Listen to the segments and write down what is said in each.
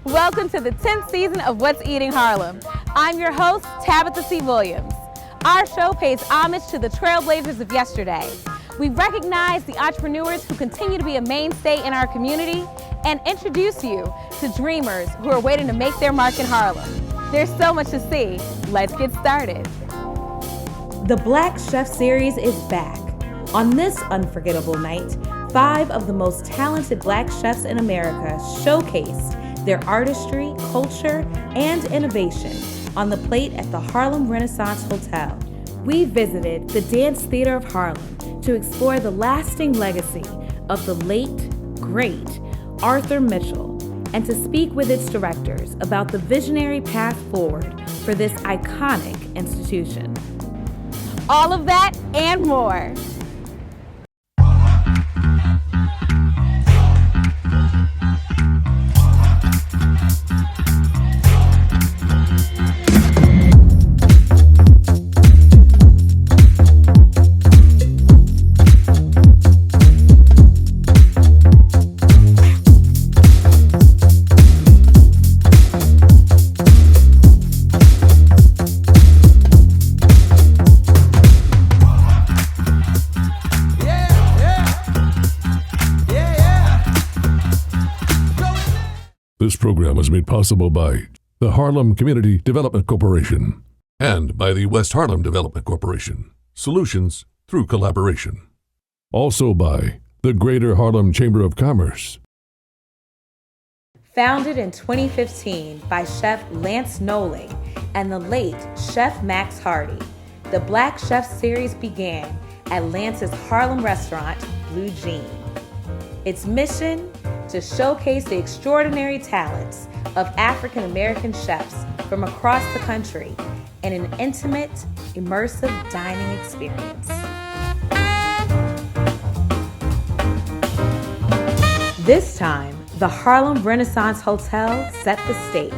Welcome to the 10th season of What's Eating Harlem. I'm your host, Tabitha C. Williams. Our show pays homage to the trailblazers of yesterday. We recognize the entrepreneurs who continue to be a mainstay in our community and introduce you to dreamers who are waiting to make their mark in Harlem. There's so much to see. Let's get started. The Black Chef Series is back. On this unforgettable night, 5 of the most talented Black chefs in America showcased their artistry, culture, and innovation on the plate at the Harlem Renaissance Hotel. We visited the Dance Theatre of Harlem to explore the lasting legacy of the late, great Arthur Mitchell and to speak with its directors about the visionary path forward for this iconic institution. All of that and more. This program was made possible by the Harlem Community Development Corporation and by the West Harlem Development Corporation. Solutions through collaboration. Also by the Greater Harlem Chamber of Commerce. Founded in 2015 by Chef Lance Noling and the late Chef Max Hardy, the Black Chef Series began at Lance's Harlem restaurant, Blue Jean. Its mission? To showcase the extraordinary talents of African American chefs from across the country in an intimate, immersive dining experience. This time, the Harlem Renaissance Hotel set the stage,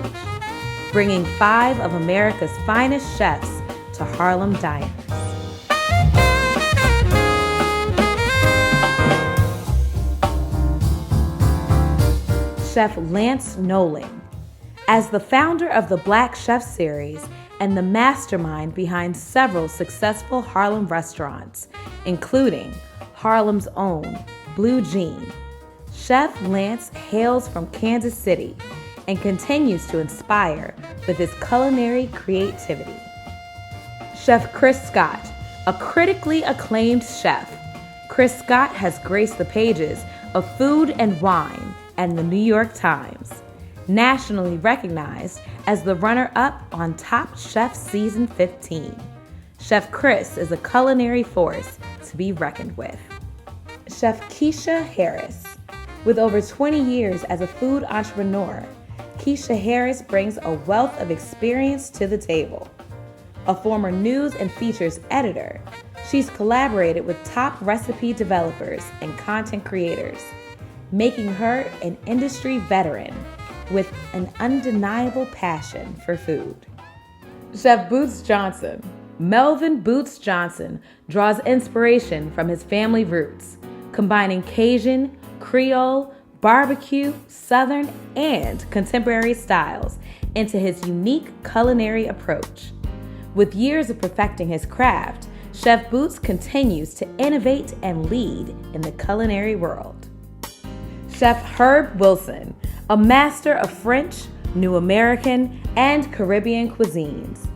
bringing 5 of America's finest chefs to Harlem diners. Chef Lance Noling. As the founder of the Black Chef Series and the mastermind behind several successful Harlem restaurants, including Harlem's own Blue Jean, Chef Lance hails from Kansas City and continues to inspire with his culinary creativity. Chef Chris Scott, a critically acclaimed chef, Chris Scott has graced the pages of Food and Wine and the New York Times, nationally recognized as the runner-up on Top Chef Season 15. Chef Chris is a culinary force to be reckoned with. Chef Keisha Harris. With over 20 years as a food entrepreneur, Keisha Harris brings a wealth of experience to the table. A former news and features editor, she's collaborated with top recipe developers and content creators, making her an industry veteran with an undeniable passion for food. Chef Boots Johnson. Melvin Boots Johnson draws inspiration from his family roots, combining Cajun, Creole, barbecue, Southern, and contemporary styles into his unique culinary approach. With years of perfecting his craft, Chef Boots continues to innovate and lead in the culinary world. Chef Herb Wilson, a master of French, New American, and Caribbean cuisines.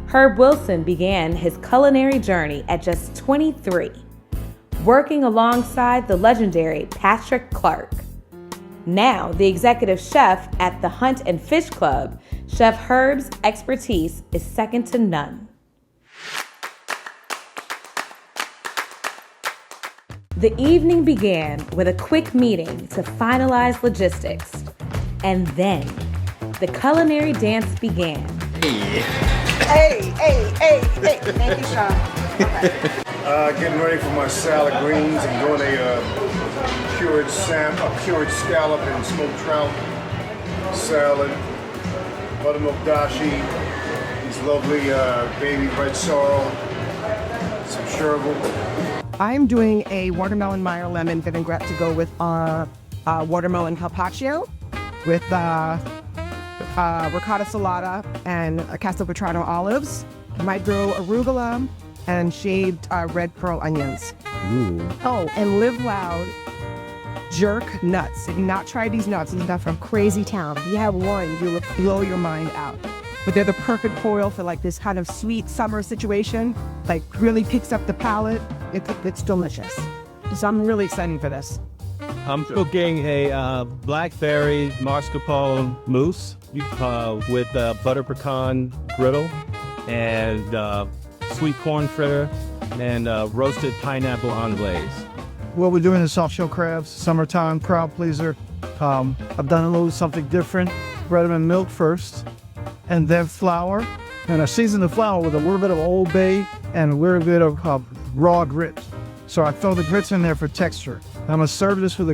Herb Wilson began his culinary journey at just 23, working alongside the legendary Patrick Clark. Now the executive chef at the Hunt and Fish Club, Chef Herb's expertise is second to none. The evening began with a quick meeting to finalize logistics, and then the culinary dance began. Hey. Thank you, Sean. Okay. Getting ready for my salad greens and doing a cured scallop and smoked trout salad, buttermilk dashi, these lovely baby red sorrel, some chervil. I'm doing a watermelon Meyer lemon vinaigrette to go with watermelon carpaccio. with ricotta salata and castelvetrano olives, micro arugula, and shaved red pearl onions. Ooh. Oh, and Live Loud jerk nuts. If you've not tried these nuts, these nuts from Crazy Town. If you have one, you will blow your mind out. But they're the perfect foil for like this kind of sweet summer situation. Like really picks up the palate. It's delicious. So I'm really excited for this. I'm cooking a blackberry mascarpone mousse with butter pecan griddle and sweet corn fritter and roasted pineapple anglaise. What we're doing is soft shell crabs, summertime crowd pleaser. I've done a little something different. Bread them in milk first, and then flour. And I season the flour with a little bit of Old Bay and a little bit of raw grits. So I throw the grits in there for texture. I'm gonna serve this with a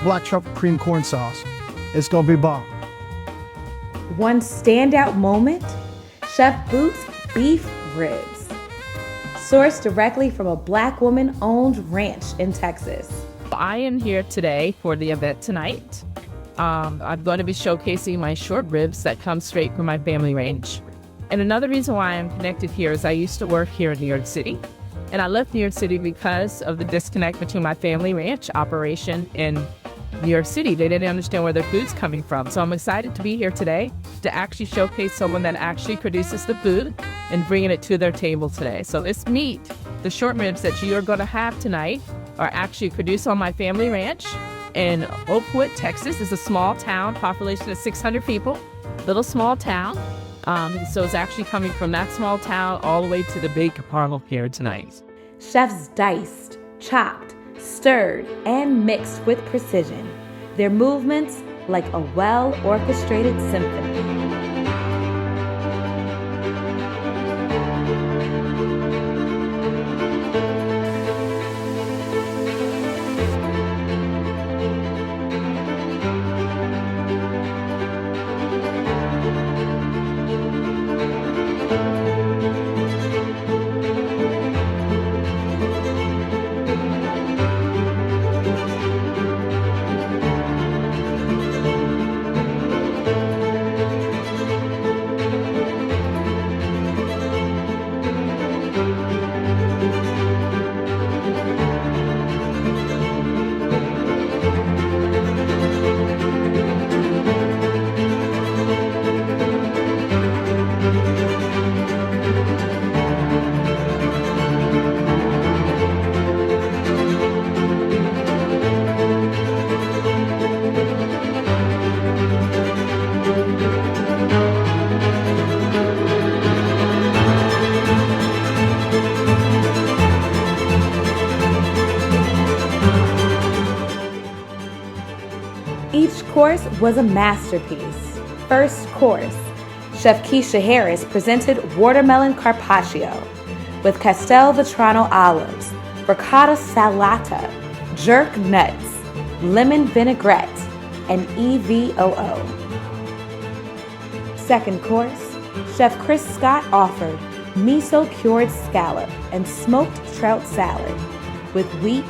black truffle cream corn sauce. It's gonna be bomb. One standout moment, Chef Boots beef ribs. Sourced directly from a Black woman-owned ranch in Texas. I am here today for the event tonight. I'm going to be showcasing my short ribs that come straight from my family range. And another reason why I'm connected here is I used to work here in New York City. And I left New York City because of the disconnect between my family ranch operation and New York City. They didn't understand where their food's coming from. So I'm excited to be here today to actually showcase someone that actually produces the food and bringing it to their table today. So this meat, the short ribs that you are going to have tonight, are actually produced on my family ranch in Oakwood, Texas. It's a small town, population of 600 people, little small town. So it's actually coming from that small town all the way to the big Harlem here tonight. Chefs diced, chopped, stirred, and mixed with precision. Their movements like a well-orchestrated symphony. Each course was a masterpiece. First course, Chef Keisha Harris presented watermelon carpaccio with castelvetrano olives, ricotta salata, jerk nuts, lemon vinaigrette, and EVOO. Second course, Chef Chris Scott offered miso-cured scallop and smoked trout salad with wheat,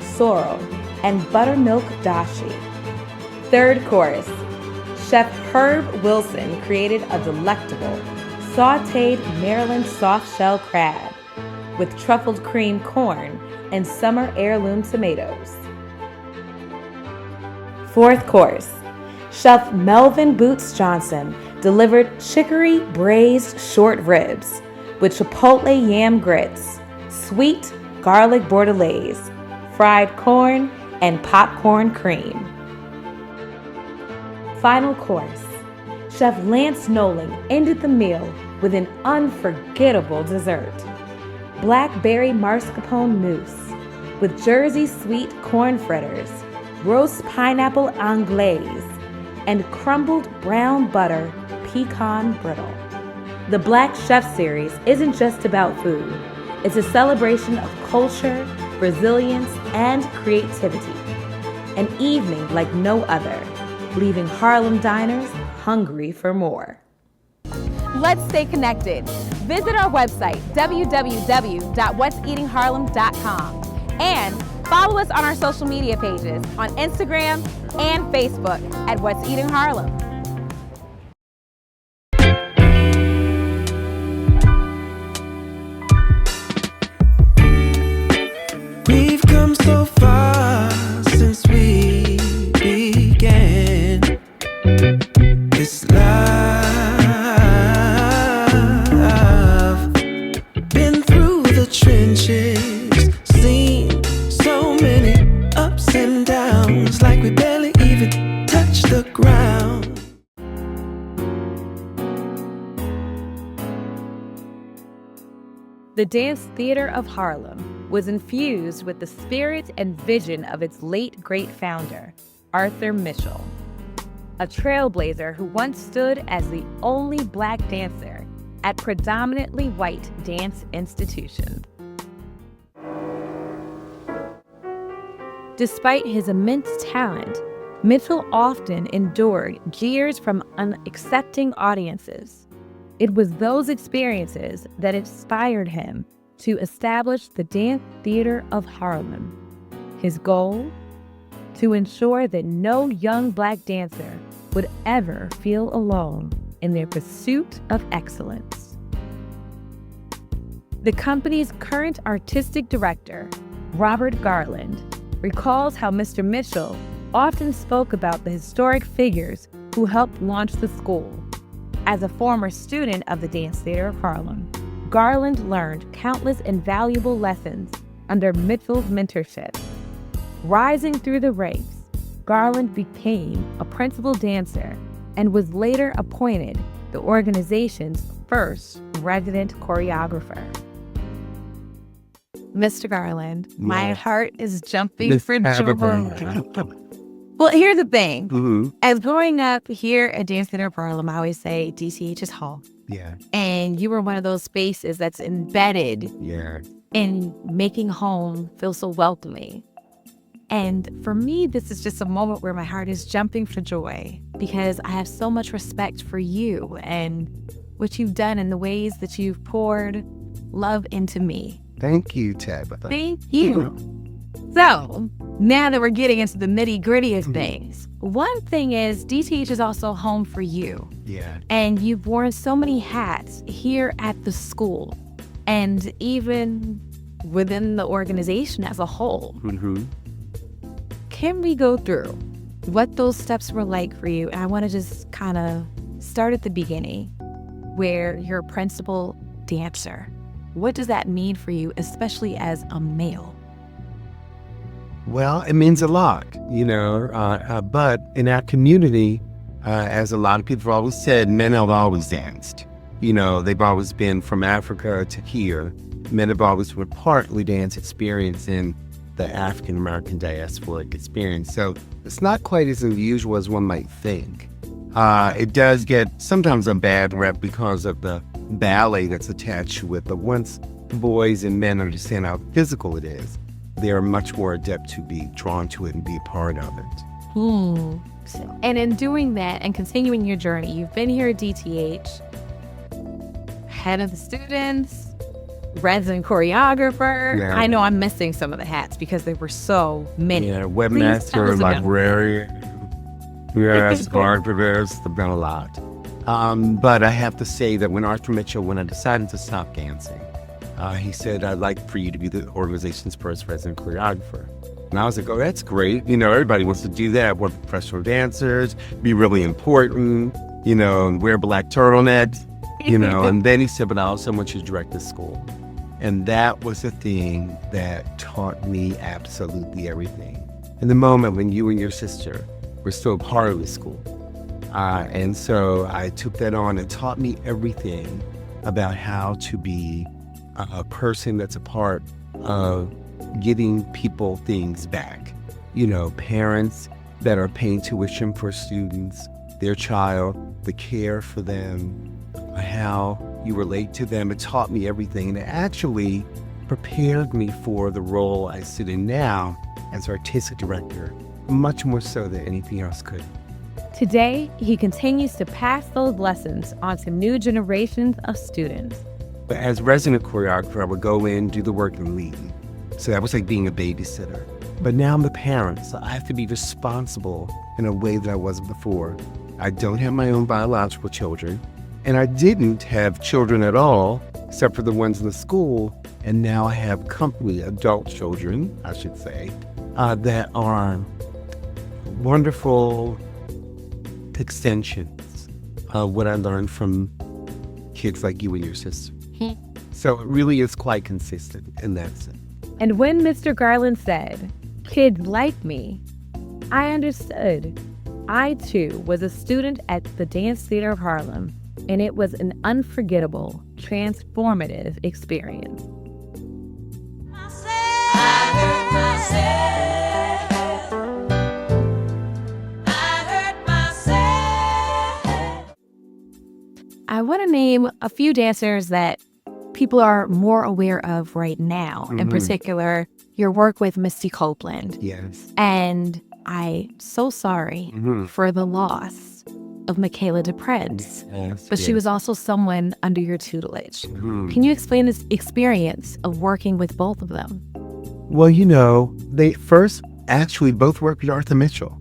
sorrel, and buttermilk dashi. Third course, Chef Herb Wilson created a delectable sautéed Maryland soft-shell crab with truffled cream corn and summer heirloom tomatoes. Fourth course, Chef Melvin Boots Johnson delivered chicory braised short ribs with chipotle yam grits, sweet garlic bordelaise, fried corn, and popcorn cream. Final course, Chef Lance Noling ended the meal with an unforgettable dessert. Blackberry mascarpone mousse with Jersey sweet corn fritters, roast pineapple anglaise, and crumbled brown butter pecan brittle. The Black Chef Series isn't just about food. It's a celebration of culture, resilience, and creativity. An evening like no other, leaving Harlem diners hungry for more. Let's stay connected. Visit our website, www.what'seatingharlem.com, and Follow us on our social media pages on Instagram and Facebook at What's Eating Harlem. We've come so far since we began this love. Been through the trenches, seen so many ups and downs, like we barely even touched the ground. The Dance Theater of Harlem was infused with the spirit and vision of its late great founder, Arthur Mitchell, a trailblazer who once stood as the only Black dancer at predominantly white dance institutions. Despite his immense talent, Mitchell often endured jeers from unaccepting audiences. It was those experiences that inspired him to establish the Dance Theater of Harlem. His goal? To ensure that no young Black dancer would ever feel alone in their pursuit of excellence. The company's current artistic director, Robert Garland, recalls how Mr. Mitchell often spoke about the historic figures who helped launch the school. As a former student of the Dance Theater of Harlem, Garland learned countless invaluable lessons under Mitchell's mentorship. Rising through the ranks, Garland became a principal dancer and was later appointed the organization's first resident choreographer. Mr. Garland, my heart is jumping for joy. Well, here's the thing. Mm-hmm. As growing up here at Dance Theater of Harlem, I always say DTH is home. Yeah. And you were one of those spaces that's embedded in making home feel so welcoming. And for me, this is just a moment where my heart is jumping for joy because I have so much respect for you and what you've done and the ways that you've poured love into me. Thank you, Tabitha. Thank you. So, now that we're getting into the nitty-gritty of things, one thing is DTH is also home for you. Yeah. And you've worn so many hats here at the school and even within the organization as a whole. Mm-hmm. Can we go through what those steps were like for you? And I want to just kind of start at the beginning where you're a principal dancer. What does that mean for you, especially as a male? Well, it means a lot, but in our community, as a lot of people have always said, men have always danced. They've always been from Africa to here. Men have always been partly dance experience in the African-American diasporic experience. So it's not quite as unusual as one might think. It does get sometimes a bad rep because of the ballet that's attached to it, but once boys and men understand how physical it is, they're much more adept to be drawn to it and be a part of it. And in doing that and continuing your journey, you've been here at DTH, head of the students, resident choreographer. Yeah. I know I'm missing some of the hats because there were so many. Yeah, webmaster, librarian, yes, archivist, I've done a lot. But I have to say that when Arthur Mitchell, when I decided to stop dancing, he said, I'd like for you to be the organization's first resident choreographer. And I was like, oh, that's great. Everybody wants to do that. We're professional dancers, be really important, and wear black turtlenecks, And then he said, but I also want you to direct the school. And that was the thing that taught me absolutely everything. In the moment when you and your sister were still part of the school. And so I took that on and taught me everything about how to be a person that's a part of giving people things back. Parents that are paying tuition for students, their child, the care for them, how you relate to them. It taught me everything, and it actually prepared me for the role I sit in now as artistic director, much more so than anything else could. Today, he continues to pass those lessons on to new generations of students. But as resident choreographer, I would go in, do the work, and leave. So that was like being a babysitter. But now I'm the parent, so I have to be responsible in a way that I wasn't before. I don't have my own biological children, and I didn't have children at all, except for the ones in the school. And now I have company adult children, I should say, that are wonderful extensions of what I learned from kids like you and your sister. So it really is quite consistent in that sense. And when Mr. Garland said, "Kids like me," I understood. I, too, was a student at the Dance Theatre of Harlem, and it was an unforgettable, transformative experience. I want to name a few dancers that people are more aware of right now. In particular, your work with Misty Copeland. Yes. And I'm so sorry for the loss of Michaela DePrez. Yes. But she was also someone under your tutelage. Can you explain this experience of working with both of them? Well, they first actually both worked with Arthur Mitchell.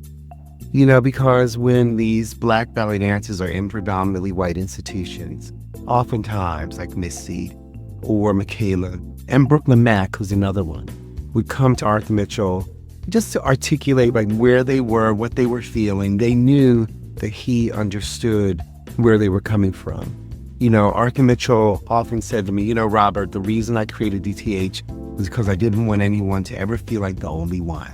Because when these black ballet dancers are in predominantly white institutions, oftentimes like Missy or Michaela and Brooklyn Mack, who's another one, would come to Arthur Mitchell just to articulate where they were, what they were feeling. They knew that he understood where they were coming from. Arthur Mitchell often said to me, Robert, the reason I created DTH was because I didn't want anyone to ever feel like the only one.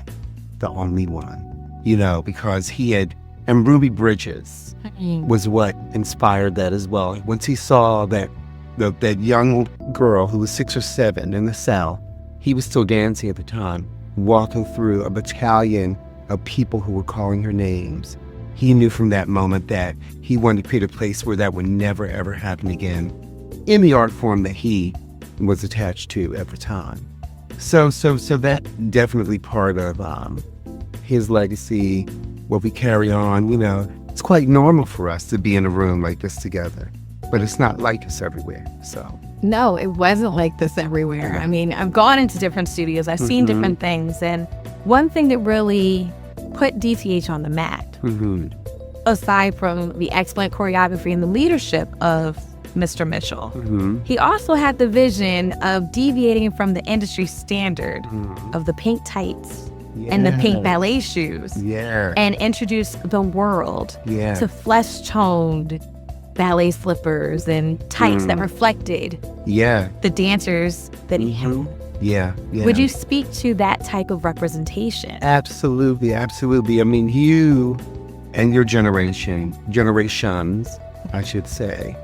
Because he had, and Ruby Bridges was what inspired that as well. Once he saw that young girl who was 6 or 7 in the cell, he was still dancing at the time, walking through a battalion of people who were calling her names. He knew from that moment that he wanted to create a place where that would never, ever happen again in the art form that he was attached to at the time. So that definitely part of his legacy, what we carry on. It's quite normal for us to be in a room like this together, but it's not like this everywhere. So No, it wasn't like this everywhere. I mean, I've gone into different studios, I've seen different things, and one thing that really put DTH on the map, aside from the excellent choreography and the leadership of Mr. Mitchell, he also had the vision of deviating from the industry standard of the pink tights and the pink ballet shoes, and introduce the world to flesh-toned ballet slippers and tights that reflected the dancers that he had. Would you speak to that type of representation? Absolutely. I mean, you and your generations, I should say,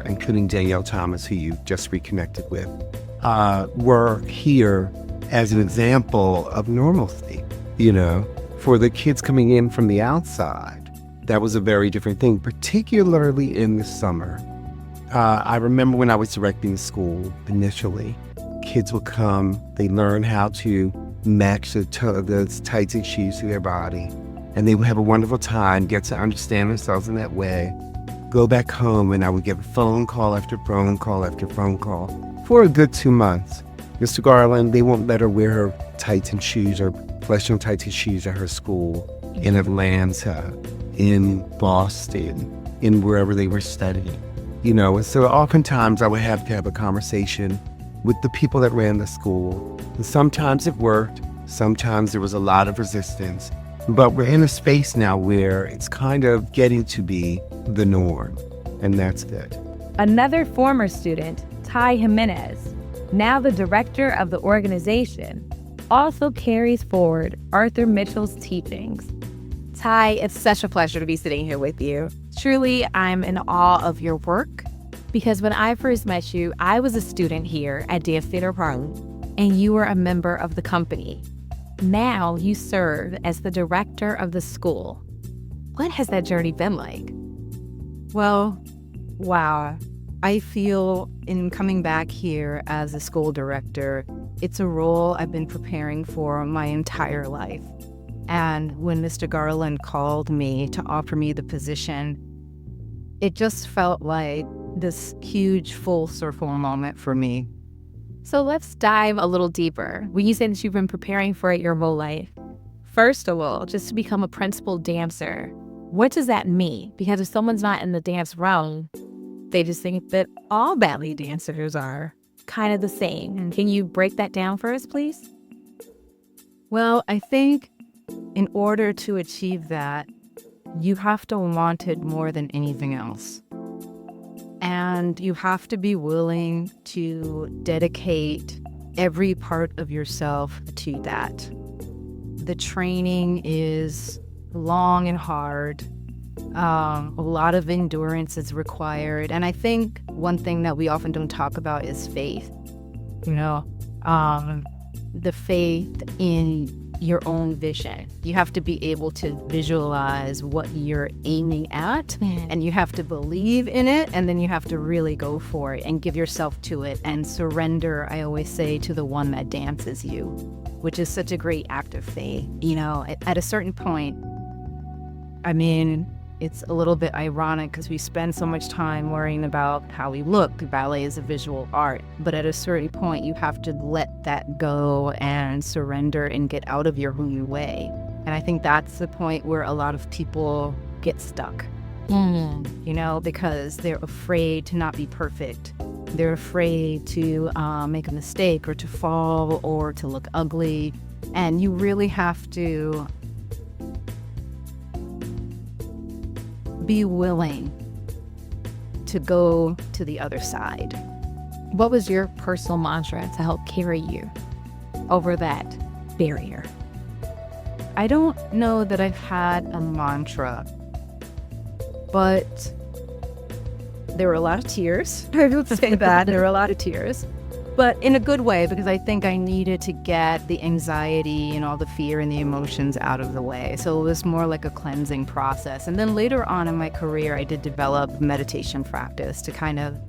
including Danielle Thomas, who you just reconnected with, were here as an example of normalcy, for the kids coming in from the outside. That was a very different thing, particularly in the summer. I remember when I was directing the school initially, kids would come, they learn how to match the tights and shoes to their body, and they would have a wonderful time, get to understand themselves in that way, go back home, and I would get phone call after phone call after phone call for a good 2 months. Mr. Garland, they won't let her wear her tights and shoes or flesh-tone tights and shoes at her school in Atlanta, in Boston, in wherever they were studying. And so oftentimes I would have to have a conversation with the people that ran the school. And sometimes it worked, sometimes there was a lot of resistance, but we're in a space now where it's kind of getting to be the norm, and that's it. Another former student, Ty Jimenez, now the director of the organization, also carries forward Arthur Mitchell's teachings. Ty, it's such a pleasure to be sitting here with you. Truly, I'm in awe of your work, because when I first met you, I was a student here at Dance Theatre of Harlem, and you were a member of the company. Now you serve as the director of the school. What has that journey been like? Well, wow. I feel in coming back here as a school director, it's a role I've been preparing for my entire life. And when Mr. Garland called me to offer me the position, it just felt like this huge full circle moment for me. So let's dive a little deeper. When you say that you've been preparing for it your whole life, first of all, just to become a principal dancer, what does that mean? Because if someone's not in the dance realm, they just think that all ballet dancers are kind of the same. Can you break that down for us, please? Well, I think in order to achieve that, you have to want it more than anything else. And you have to be willing to dedicate every part of yourself to that. The training is long and hard. A lot of endurance is required. And I think one thing that we often don't talk about is faith. The faith in your own vision. You have to be able to visualize what you're aiming at, and you have to believe in it, and then you have to really go for it and give yourself to it and surrender, I always say, to the one that dances you, which is such a great act of faith. At a certain point, it's a little bit ironic because we spend so much time worrying about how we look. Ballet is a visual art. But at a certain point, you have to let that go and surrender and get out of your own way. And I think that's the point where a lot of people get stuck, because they're afraid to not be perfect. They're afraid to make a mistake or to fall or to look ugly. And you really have to be willing to go to the other side. What was your personal mantra to help carry you over that barrier? I don't know that I've had a mantra, but there were a lot of tears. I would say that. There were a lot of tears. But in a good way, because I think I needed to get the anxiety and all the fear and the emotions out of the way. So it was more like a cleansing process. And then later on in my career, I did develop meditation practice to kind of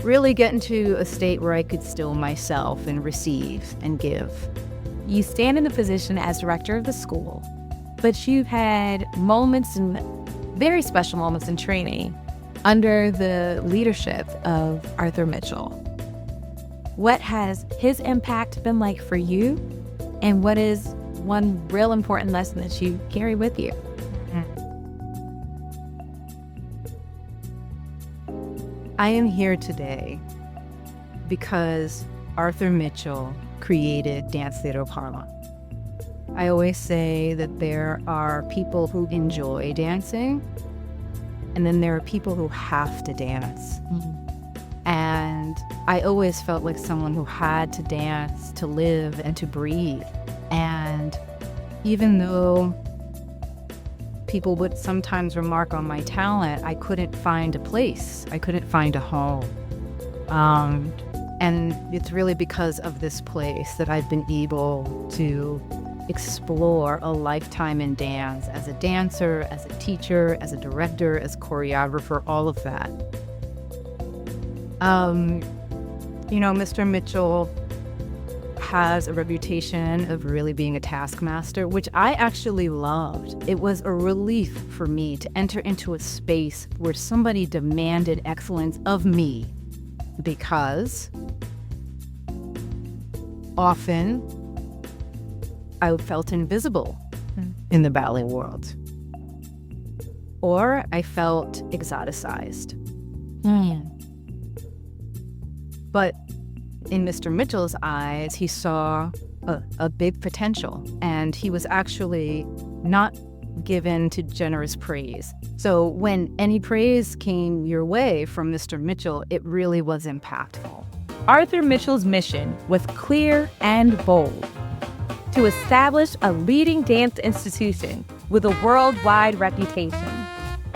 really get into a state where I could still myself and receive and give. You stand in the position as director of the school, but you've had moments and very special moments in training under the leadership of Arthur Mitchell. What has his impact been like for you? And what is one real important lesson that you carry with you? I am here today because Arthur Mitchell created Dance Theatre of Harlem. I always say that there are people who enjoy dancing, and then there are people who have to dance. And I always felt like someone who had to dance to live and to breathe. And even though people would sometimes remark on my talent, I couldn't find a place. I couldn't find a home. And it's really because of this place that I've been able to explore a lifetime in dance as a dancer, as a teacher, as a director, as a choreographer, all of that. Mr. Mitchell has a reputation of really being a taskmaster, which I actually loved. It was a relief for me to enter into a space where somebody demanded excellence of me, because often I felt invisible in the ballet world, or I felt exoticized. But in Mr. Mitchell's eyes, he saw a big potential, and he was actually not given to generous praise. So when any praise came your way from Mr. Mitchell, it really was impactful. Arthur Mitchell's mission was clear and bold: to establish a leading dance institution with a worldwide reputation,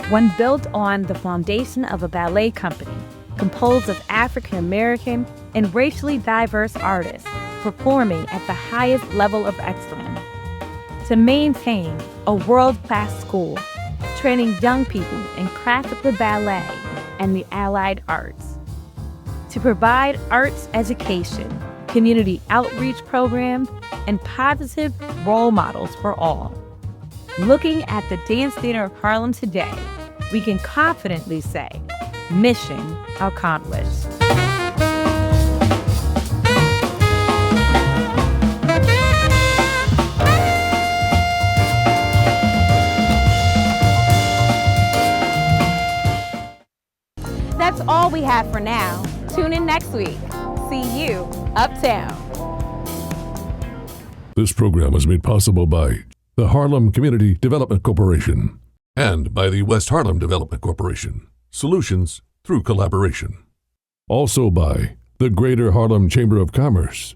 one built on the foundation of a ballet company composed of African American and racially diverse artists performing at the highest level of excellence, to maintain a world-class school training young people in classical ballet and the allied arts, to provide arts education, community outreach programs, and positive role models for all. Looking at the Dance Theatre of Harlem today, we can confidently say, mission accomplished. That's all we have for now. Tune in next week. See you uptown. This program was made possible by the Harlem Community Development Corporation and by the West Harlem Development Corporation. Solutions through collaboration. Also by the Greater Harlem Chamber of Commerce